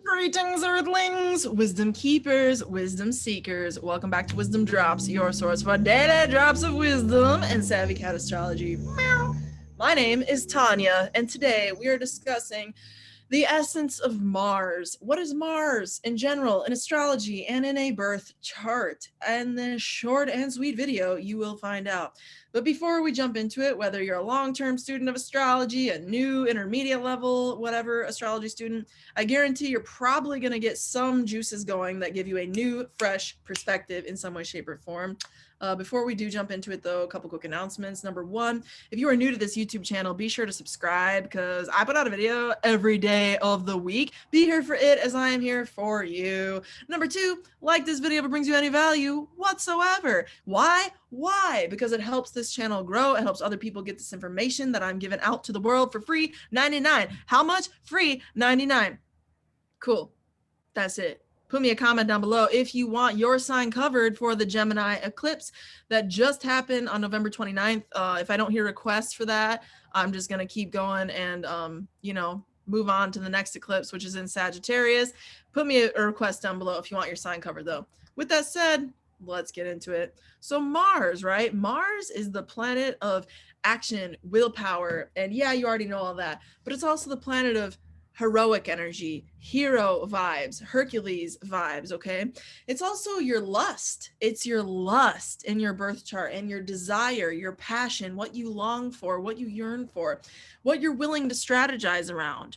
Greetings, Earthlings, wisdom keepers, wisdom seekers. Welcome back to WizdomDropz, your source for daily drops of wisdom and savvy cat astrology. Meow. My name is Tonia, and today we are discussing the essence of Mars. What is Mars in general, in astrology, and in a birth chart? And this short and sweet video, you will find out. But before we jump into it, whether you're a long-term student of astrology, a new intermediate level, whatever astrology student, I guarantee you're probably going to get some juices going that give you a new, fresh perspective in some way, shape, or form. Before we do jump into it, though, a couple quick announcements. Number one, if you are new to this YouTube channel, be sure to subscribe because I put out a video every day of the week. Be here for it as I am here for you. Number two, like this video if it brings you any value whatsoever. Why? Why? Because it helps this channel grow. It helps other people get this information that I'm giving out to the world for free. 99. How much? Free 99. Cool. That's it. Put me a comment down below if you want your sign covered for the Gemini eclipse that just happened on November 29th. If I don't hear requests for that, I'm just going to keep going and, move on to the next eclipse, which is in Sagittarius. Put me a request down below if you want your sign covered, though. With that said, let's get into it. So Mars, right? Mars is the planet of action, willpower, and yeah, you already know all that, but it's also the planet of heroic energy, hero vibes, Hercules vibes, okay? It's also your lust. It's your lust in your birth chart and your desire, your passion, what you long for, what you yearn for, what you're willing to strategize around.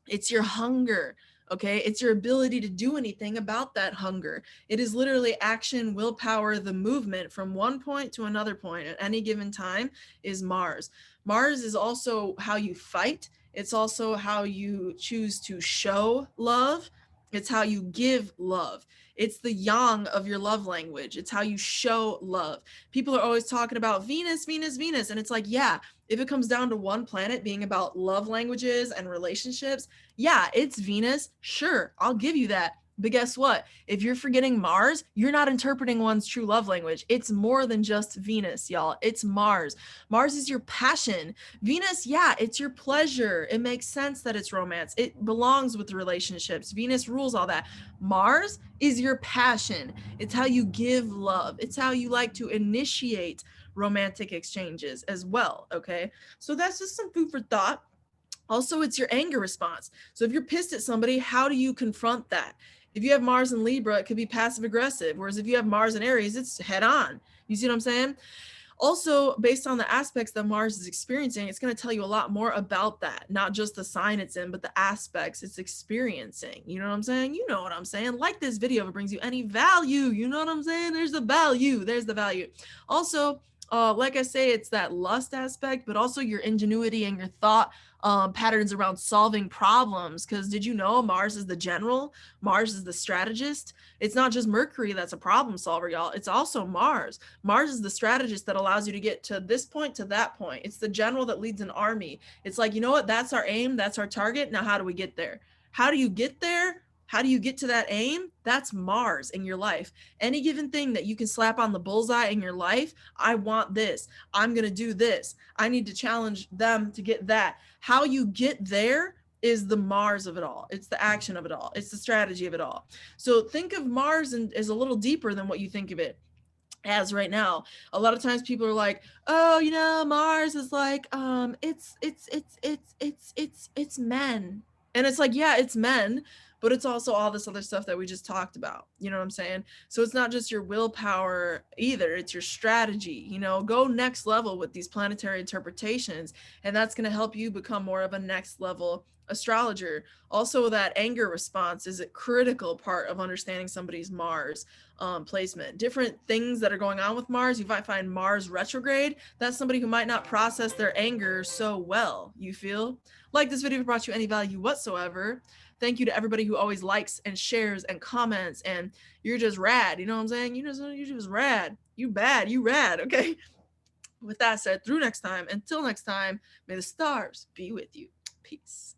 It's your hunger, okay? It's your ability to do anything about that hunger. It is literally action, willpower, the movement from one point to another point at any given time is Mars. Mars is also how you fight. It's also how you choose to show love. It's how you give love. It's the yang of your love language. It's how you show love. People are always talking about Venus, Venus, Venus. And it's like, yeah, if it comes down to one planet being about love languages and relationships, yeah, it's Venus. Sure, I'll give you that. But guess what? If you're forgetting Mars, you're not interpreting one's true love language. It's more than just Venus, y'all. It's Mars. Mars is your passion. Venus, yeah, it's your pleasure. It makes sense that it's romance. It belongs with relationships. Venus rules all that. Mars is your passion. It's how you give love. It's how you like to initiate romantic exchanges as well, okay? So that's just some food for thought. Also, it's your anger response. So if you're pissed at somebody, how do you confront that? If you have Mars in Libra, it could be passive aggressive. Whereas if you have Mars in Aries, it's head on. You see what I'm saying? Also, based on the aspects that Mars is experiencing, it's going to tell you a lot more about that. Not just the sign it's in, but the aspects it's experiencing. You know what I'm saying? You know what I'm saying? Like this video if it brings you any value. You know what I'm saying? There's the value. There's the value. Also, like I say, it's that lust aspect, but also your ingenuity and your thought patterns around solving problems. Because did you know Mars is the general? Mars is the strategist. It's not just Mercury that's a problem solver, y'all. It's also Mars. Mars is the strategist that allows you to get to this point to that point. It's the general that leads an army. It's like, you know what? That's our aim. That's our target. Now, how do we get there? How do you get there? How do you get to that aim? That's Mars in your life. Any given thing that you can slap on the bullseye in your life, I want this. I'm going to do this. I need to challenge them to get that. How you get there is the Mars of it all. It's the action of it all. It's the strategy of it all. So think of Mars as a little deeper than what you think of it as right now. A lot of times people are like, oh, you know, Mars is like, it's men. And it's like, yeah, it's men, but it's also all this other stuff that we just talked about. You know what I'm saying? So it's not just your willpower either. It's your strategy, you know, go next level with these planetary interpretations. And that's going to help you become more of a next level astrologer. Also, that anger response is a critical part of understanding somebody's Mars placement. Different things that are going on with Mars, you might find Mars retrograde. That's somebody who might not process their anger so well, you feel? Like this video brought you any value whatsoever. Thank you to everybody who always likes and shares and comments, and you're just rad. You know what I'm saying? You're just rad. You bad, you rad, okay? With that said, through next time, until next time, may the stars be with you. Peace.